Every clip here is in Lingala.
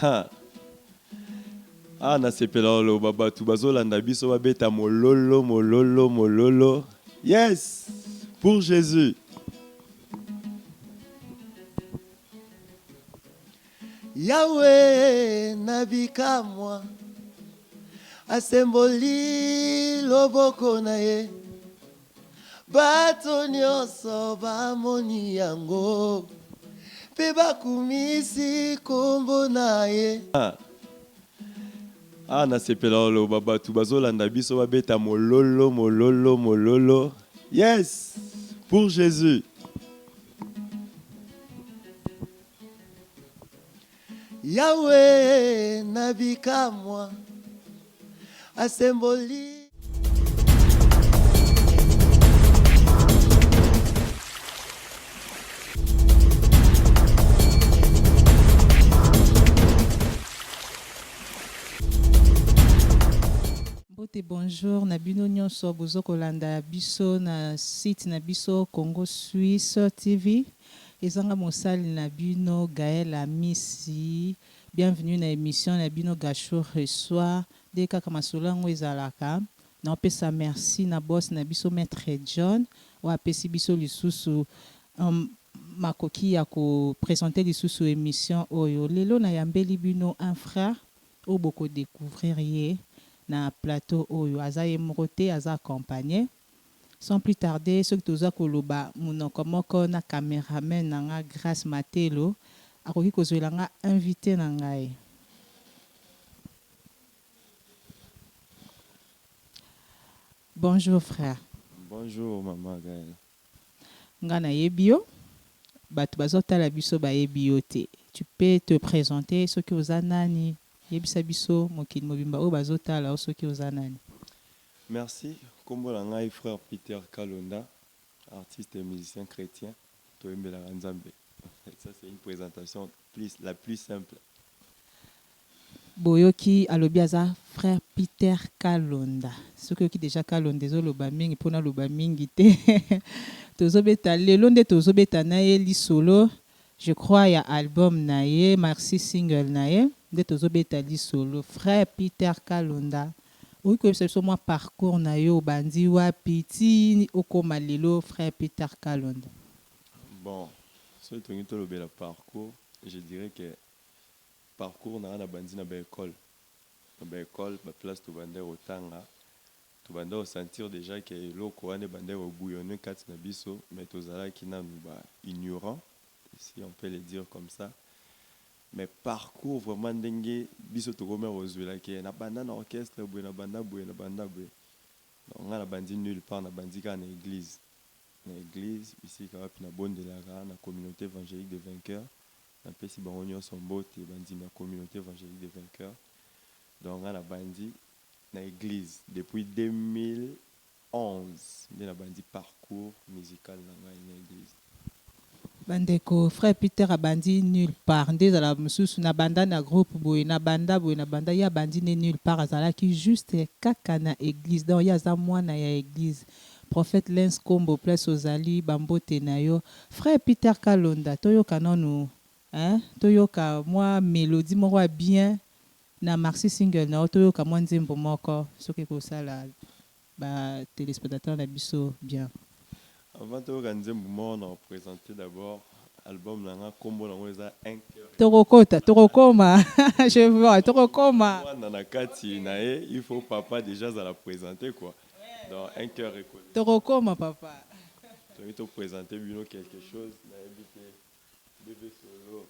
Ha. Ah, na sepela lo baba tu bazolanda biso babeta mololo mololo mololo. Yes, pour Jésus. Yahweh nabikamwa asemboli loboko na ye bato nyonso bamoni yango mpe bakumisi kombo na ye. Ah, na sepela lo baba tu bazolanda biso babeta mololo mololo mololo. Yes, pour Jésus. Yahweh nabikamwa asemboli. Bonjour, Nabino Nyonso Bozokolanda Biso na site Nabiso Congo Suisse TV. Ezanga Mosali Nabino Gaël Amisi. Bienvenue na émission Nabino Gacho reçoit des Kakamasolango Ezalaka. Na pesa merci na boss Nabiso Maître John. Wa pesi biso lisusu makoki ya ko présenter lisusu émission oyo. Lelo na yambeli bino un frère au boko découvrir ye. Na plateau oyo aza ye moko te aza accompagné sans plus tarder ce que toza koloba munoko moko na caméraman nanga Grâce Matelo akoki kozwela nga invité na ngai. Bonjour frère. Bonjour maman Gaël. Nga na yebio bato bazotala biso ba yebio te. Tu peux te présenter ce que oza nani? Yebisabiso mokili mobimba o bazotala o soki ozanani. Merci. Kombo na ngai frère Peter Kalonda, artiste et musicien chrétien. Toembela Nzambe. Ça c'est une présentation la plus simple. Boyoki alobiaza frère Peter Kalonda. Soki oki déjà Kalonda ezoloba mingi pona loba mingi te. Tozobeta lelo nde tozobeta na ye lisolo. Je crois il y a album na ye, merci single na ye. De tozobeta li solo frère Peter Kalonda. Oui que c'est moi parcours na yo bandi wapi ti okoma lelo frère Peter Kalonda. Bon, ce que le parcours, je dirais que parcours na bandi na ba école. Na ba école, ba place to bande otanga. To bande au sentir déjà que loko ane bande au bouillonner kati na biso, mais tozala ki na ba ignorant, si on peut le dire comme ça. Mais parcours vraiment dengue biso to gomer ozula ke na banda na orchestre bwe na banda bwe. Donc on a bandi nulle part na bandi ka na église. Na église ici ka na bonne de la na communauté évangélique des vainqueurs. Na pesi bangonyo sombote bandi na communauté évangélique des vainqueurs. Donc on a bandi na église depuis 2011. De la bandi parcours musical na église. Bandeko frère Peter abandi nulle part ndeza la mususu na banda na groupe boy na banda ya bandi ne nulle part azala ki juste kaka na église donc ya za mwana ya église prophète Lens Kombo place ozali bambote na yo frère Peter Kalonda toyoka nonu toyoka moi mélodie moko bien na maxi single na toyoka moi nzembo moko soki ko sala ba téléspectateur na biso bien. Avant de vous présenter d'abord l'album Nanga Kombo Nangweza un cœur. Torokoma, je vois, Torokoma. Il faut papa déjà à la présenter quoi. Donc un cœur école. Torokoma papa. Tu veux te présenter quelque chose, bébé solo.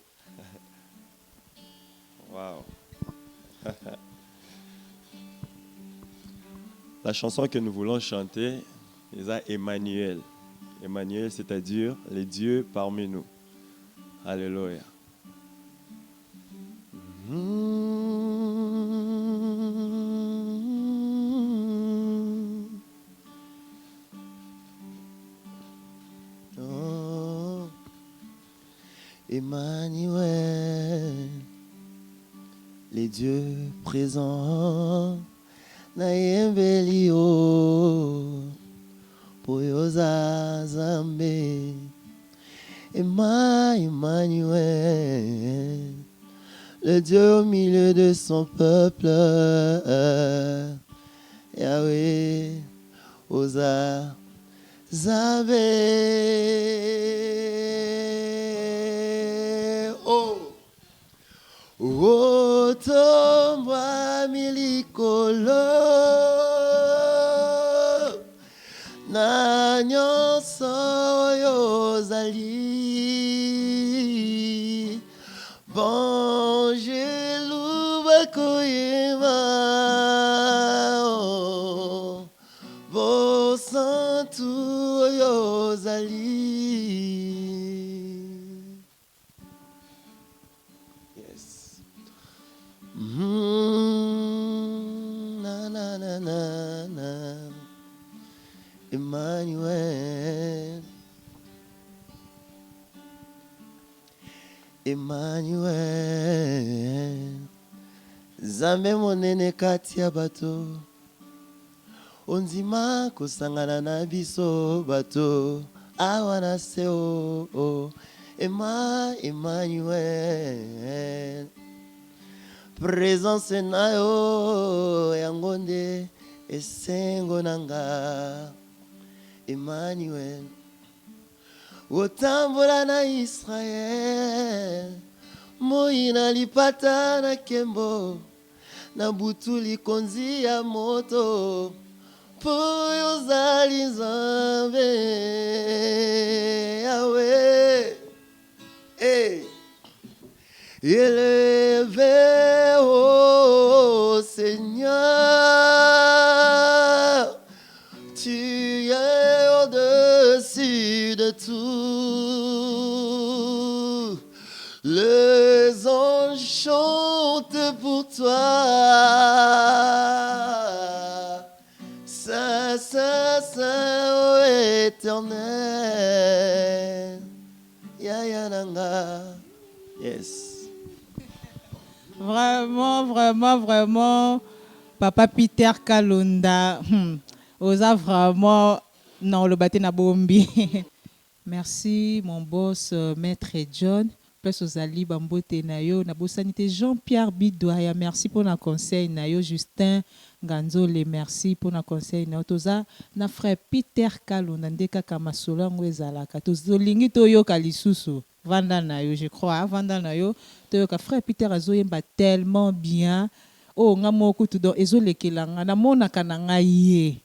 Wow. La chanson que nous voulons chanter est Emmanuel. Emmanuel, c'est-à-dire les dieux parmi nous. Alléluia. Oh, Emmanuel, les dieux présents, Naïmbelio. Poyoza Zambe Emmanuel, le Dieu au milieu de son peuple. Yahweh, Osa, Zave. Oh, Otombwa milikolo, na nyonso oyo ozali. Bangelu bakoyema, oh, bosantu oyo ozali. Yes. Na na na na na. Emmanuel. Emmanuel, Nzambe monene kati ya bato, ondima kosangana na biso bato, awa na se o. Emmanuel, présence na yo yango nde esengo nanga. Emmanuel, otambola na Israel, moi na lipata na kembo, na butu likonzi ya moto, po yozali Nzambe. Yahweh, hey, élevé au Seigneur, tu es au-dessus de tout. Les anges chantent pour toi. Saint, Saint, Saint, ô éternel. Yaya Nanga. Yes. Vraiment, Papa Peter Kalunda. Osa vraiment, non, le bâti na bombi. Merci, mon boss, Maître John. Plus aux Ali Bambote Nayo, na sanité Jean-Pierre Bidouaya. Merci pour le conseil Nayo, Justin Ganzole, merci pour le conseil Nayo. Toza, na frère Peter Kalunda, ndeka kamasola ngwezalaka. Tozo lingi toyo kalisusu. Vanda Nayo, je crois, Vanda Nayo. Toyo ka frère Peter azoyemba tellement bien. Oh, ngamoku tudo ezolekelanga na mona kananga ye.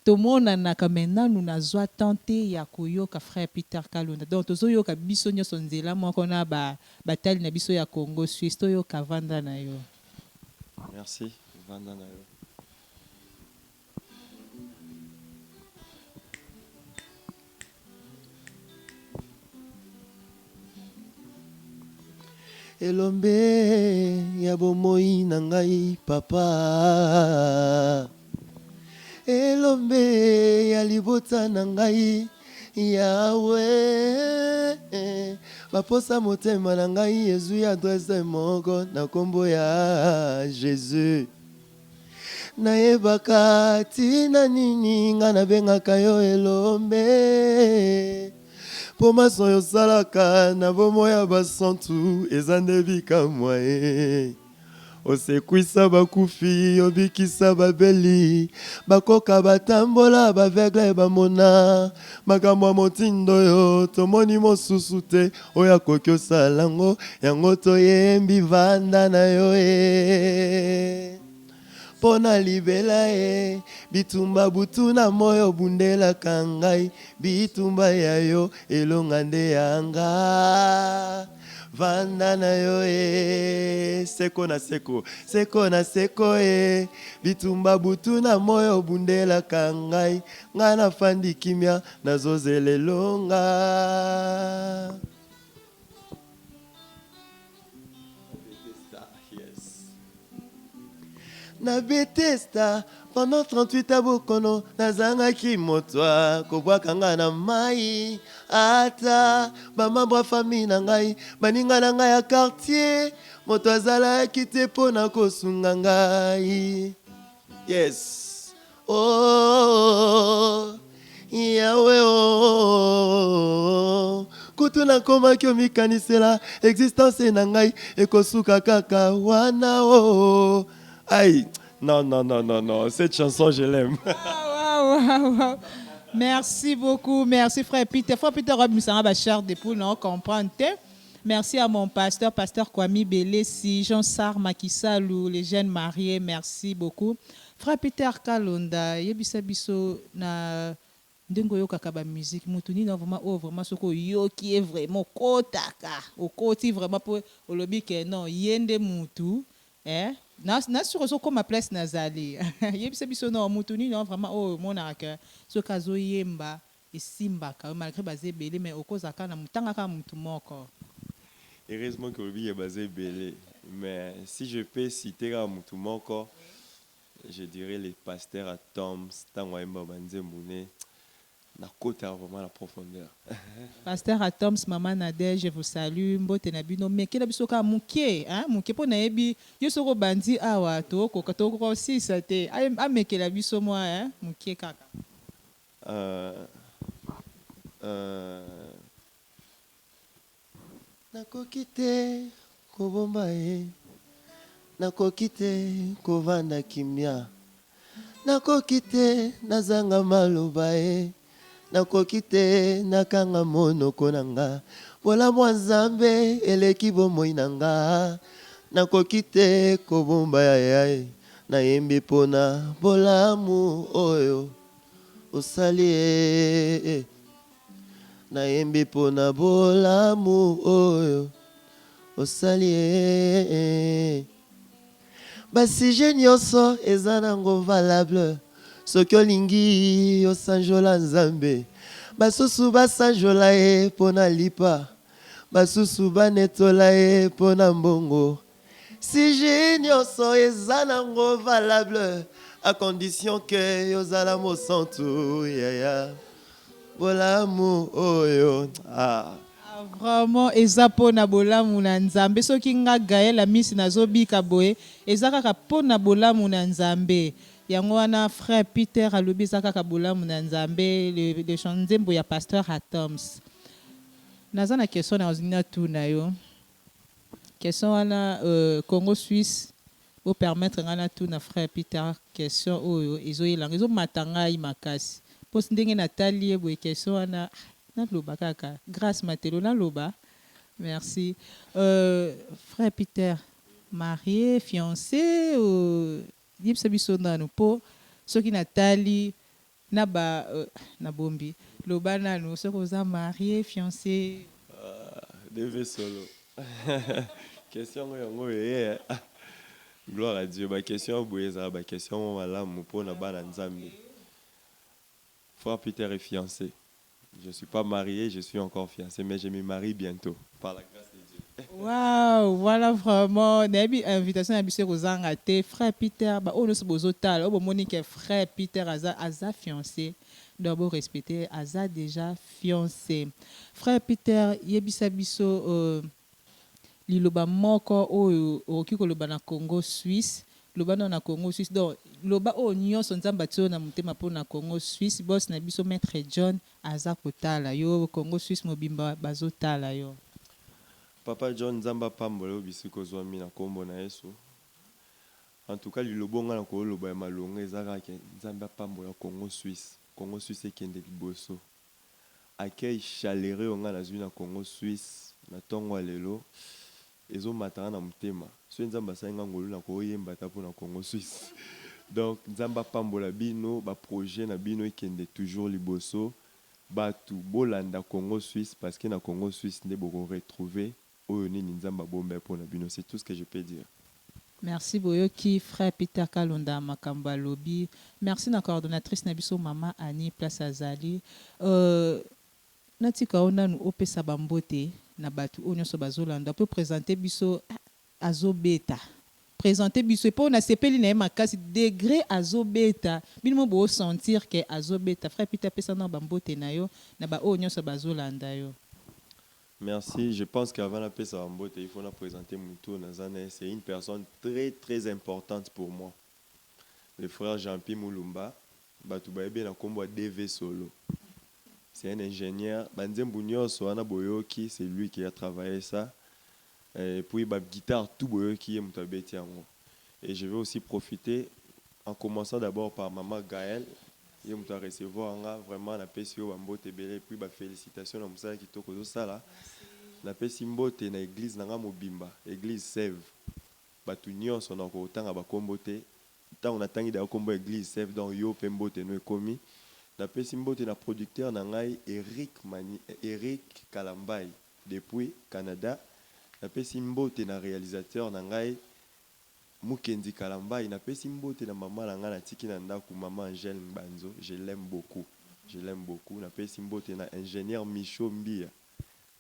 Tomona naka maintenant nous nazwa tenté ya koyoka frère Peter Kalunda. Donc tozoyoka biso nyoso nzela moko na batali na biso ya Congo Suisse toyoka vanda na yo. Merci, vanda na yo. Elombe ya bomoi na ngai papa, elombe ya libota na ngai Yahweh, baposa motema na ngai ezwi adresse moko na kombo ya Jésus. Nayebaka tina nini nga nabengaka yo elombe, po maso yosalaka na bomo ya basantu eza nde bikamwa ye. Osekwisa bakufi, obikisa babeli, bakoka batambola, baveugle bamona, makambo ya motindo yo tomoni mosusu te, oyo akoki osala yango, yango toyembi vanda na yo e. Pona libela e, bitumba butu na moyo bundelaka ngai, bitumba ya yo elonga nde yanga. Vanda na yo e, seko na seko, seko na seko e, bitumba butu na moyo bundelaka ngai, nga na fandi kimia nazozela elonga. Na Bethesda, pendant 38 abokono, nazangaki motwa, kobwaka nga na mai, ata, bamabra famille na ngai, baninga na ngai ya quartier, moto azalaki te po na kosunga ngai. Yes. Oh, Yahweh, oh, kutu nakomaki omikanisela existence na ngai ekosuka kaka wana o. Aïe, non, non, non, non, non, cette chanson je l'aime. Wow. Merci beaucoup, merci frère Peter. Frère Peter, Robinson, cher de poule, non, comprendre. Merci à mon pasteur, pasteur Kwame Belesi, Jean Sar Makisalou, les jeunes mariés, merci beaucoup. Frère Peter Kalonda, yebisa biso na ndengo yo kakaba musique, mutuni na vraiment soko yo qui est vraiment kotaka, au côté vraiment pour au lobby que non, yende mutu, na sur so comme place nazali. Yebisa biso non mutuni non vraiment oh mon aka, so kazo yemba isimba ka malgré basé belé mais okozaka na mutanga ka mutu moko. Heureusement que le est basé belé. Mais si je peux citer à Moutoumoko, je dirais les pasteurs à Toms, Tanwaimba Banzemboune, na côté vraiment la profondeur. Pasteur à Toms, Maman Nadège, je vous salue. Mbote Nabino, mais quel abisoka mouké, hein, mouké pour naebi, yo soro bandi awa, toko, katoko aussi, ça te, ah, mais quel abiso moi, hein, mouké kaka. Nakoki te kobomba ye, nakoki te kovanda kimia, nakoki te nazanga maloba ye, nakoki te nakanga monoko na nga, bolamu ya Nzambe eleki bomoi na nga, nakoki te kobomba ya nayembi mpona bolamu oyo osali ye. Nayembi pona bolamu oyo osali basije nyonso eza nango valable soki olingi osanjola Nzambe basusu basanjola ye pona lipa basusu banetola ye pona mbongo sije nyonso eza nango valable à condition que yozala mosantu yaya. Bolamu oyo vraiment ezapo na bolamu na Nzambe soki nga Gaël Miss nazobika boye ezaka po na bolamu na Nzambe yango wana frère Peter alobi ezaka bolamu na Nzambe le chanzembo ya pasteur Atoms naza na question na ozina tu na yo question wana Congo Suisse pour permettre ngana tu na frère Peter question oyo ezoyelanga ezomatanga makasi pos ndenge natali boye question wana na loba kaka grâce matelo na loba merci frère Peter marié fiancé ou yebisa biso nanu po soki natali na ba na bombi loba nanu soki oza marié fiancé Deve solo. Question yango ye. Gloire à Dieu. Ba question boye za ba question malamu pona bana Nzambe. Frère Peter est fiancé. Je ne suis pas marié, je suis encore fiancé, mais je me marie bientôt, par la grâce de Dieu. Waouh, voilà vraiment. Nabi invitation à Bissé Rosanga, frère Peter, bah on se bozo tal, oh Monique frère Peter Aza fiancé. D'abord respecté, Aza déjà fiancé. Frère Peter, yebisa biso liloba moko o kiko loba na Congo Suisse. Loba na Congo Suisse donc loba o nyonso nzamba tio na mutema po na Congo Suisse boss na biso maître John aza kotala yo Congo Suisse mobimba bazotala yo Papa John nzamba pambola obisiko zwami na kombo na Yesu. En tout cas lilobonga na ko loba ya malonga ezaka ke nzamba pambola Congo Suisse ekende liboso accueil chaleureux onga na zwi na Congo Suisse na tongo lelo ezo matana na mutema so nzamba sainga ngolu na ko yemba ta po na Congo Suisse donc nzamba pambola bino ba projet na bino ekende toujours liboso batu bolanda Congo Suisse parce que na Congo Suisse nde boko retrouver oyo nini nzamba bombe po na bino c'est tout ce que je peux dire. Merci boyoki frère Peter Kalonda makamba lobi merci na coordonnatrice na biso mama Annie place azali natika ona nu opesa bambote na batu onyo so bazolanda pour présenter biso azobeta présenter biso po na sepeli na makasi degré azobeta bino bo sentir que azobeta frère Peter pesa na bambote na yo na ba onyo so bazolanda yo. Merci. Je pense qu'avant la paix, il faut la présenter Moutou Nazane. C'est une personne très très importante pour moi. Le frère Jean-Pierre Moulumba, Batoubaïbe na kombo DV Solo. c'est un ingénieur. Banzembu nyonso wana boyoki, c'est lui qui a travaillé ça. Et puis la guitare tout boyoki est mutabeti yango. Et je vais aussi profiter en commençant d'abord par maman Gaël. Il m'a recevoir vraiment la PCO Bambote Belé puis félicitations à Moussa qui toko zo sala. La PCO Mbote na église nanga mobimba, église Sève. Batu nyonso na ko tanga ba kombote. Tant on attend da kombo église Sève dans yo pembote no ekomi. La PCO Mbote na producteur nangai Eric Kalambay depuis Canada. La PCO Mbote na réalisateur nangai Mukendi Kalamba, il n'a pas si mbote na maman langa na tiki na ndaku maman Angèle Mbanzo, je l'aime beaucoup. Je l'aime beaucoup. Na pas si mbote na ingénieur Micho Mbia.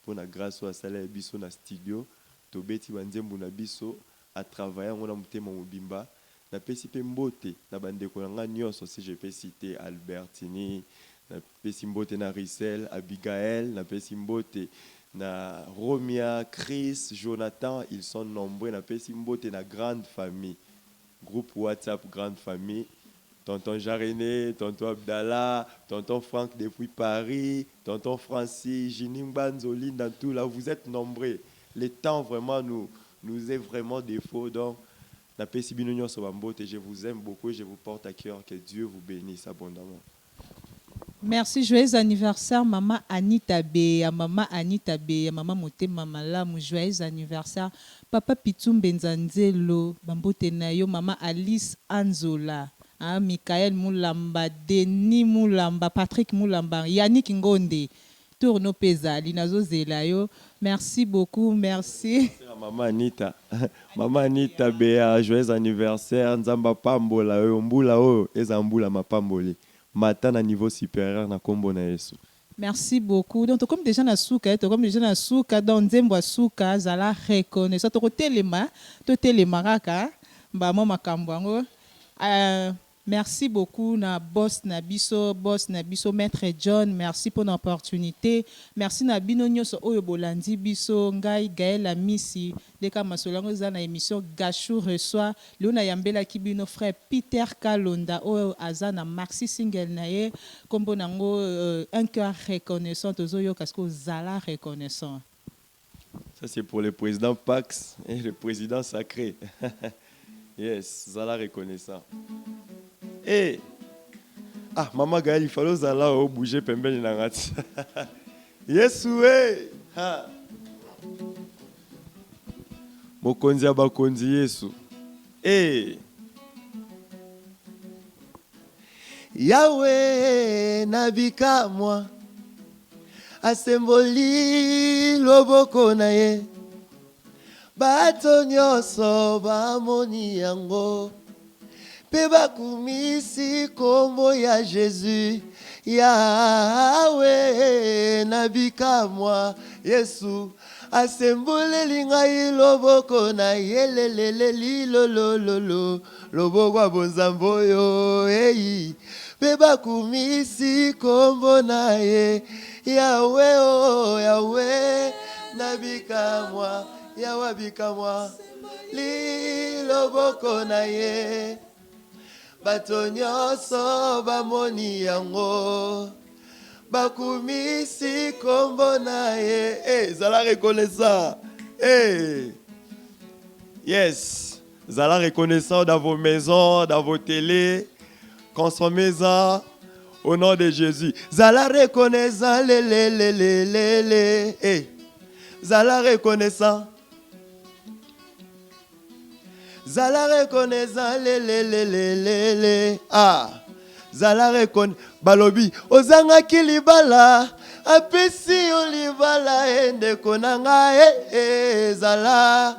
Pour la grâce à salaire biso na studio, to beti banzembu na biso à travailler on a mutema mobimba. Na pas si mbote na bandeko langa nyonso si je peux citer Albertini, na pas si mbote na Rissel, Abigail, na pas si mbote na Romia, Chris, Jonathan, ils sont nombreux. Na Pessimbote na grande famille. Groupe WhatsApp grande famille. Tonton Jarené, tonton Abdallah, tonton Franck depuis Paris, tonton Francis, Jinim Banzoli, dans tout là, vous êtes nombreux. Le temps vraiment nous est vraiment défaut. Donc, na Pessibinonio Sobambote, je vous aime beaucoup et je vous porte à cœur. Que Dieu vous bénisse abondamment. Merci, joyeux anniversaire, maman Anita B, maman Anita B, maman Moté Mamalamu, joyeux anniversaire, papa Pitum Benzanzelo, Bambote Nayo, maman Alice Anzola, Michael Moulamba, Denis Moulamba, Patrick Moulamba, Yannick Ngonde, Tourno Peza, Linazo Zelayo, merci beaucoup, merci. Maman Anita, maman Anita B, joyeux anniversaire, Nzamba Pambola, Mbula O, Ezambula Mapamboli. Matin à niveau supérieur na kombo na Yesu. Merci beaucoup. Donc comme déjà na souka, dans Nzembo souka zala reconnaissance to telema raka ba mama kambango. Merci beaucoup na boss na biso maître John, merci pour l'opportunité. Merci na bino nyoso oyo bolandi biso ngai Gaël Amisi deka masolango za na émission Gachou reçoit Léona Yambela kibino frère Peter Kalonda oyo azana maxi single na ye kombo nango un cœur reconnaissant ozoyo kasko zala reconnaissant. Ça c'est pour le président Pax et le président sacré. Yes, zala reconnaissant. Eh, maman Gaël, il fallait zala bouger pembeni na ngati. Yesu ha. Mokonzi abakonzi Yesu. Yahweh nabika moi asemboli loboko na ye bato nyonso bamoni yango pe bakumisi kombo ya Jésus. Yahweh nabika moi Yesu asemboli ngai loboko na ye leleleli lolololo loboko bonzambo yo pe bakumisi kombo na ye. Yahweh oh Yahweh nabika moi Yahweh bika moi li loboko na ye bato nyonso bamoni yango bakumisi kombo na ye. Zala reconnaissant. Yes, zala reconnaissant dans vos maisons, dans vos télés. Consommez-en au nom de Jésus. Zala reconnaissant zala reconnaissant. Zala reconnaissant zala reconnaissant balobi ozanga kilibala apesi olibala ende konanga zala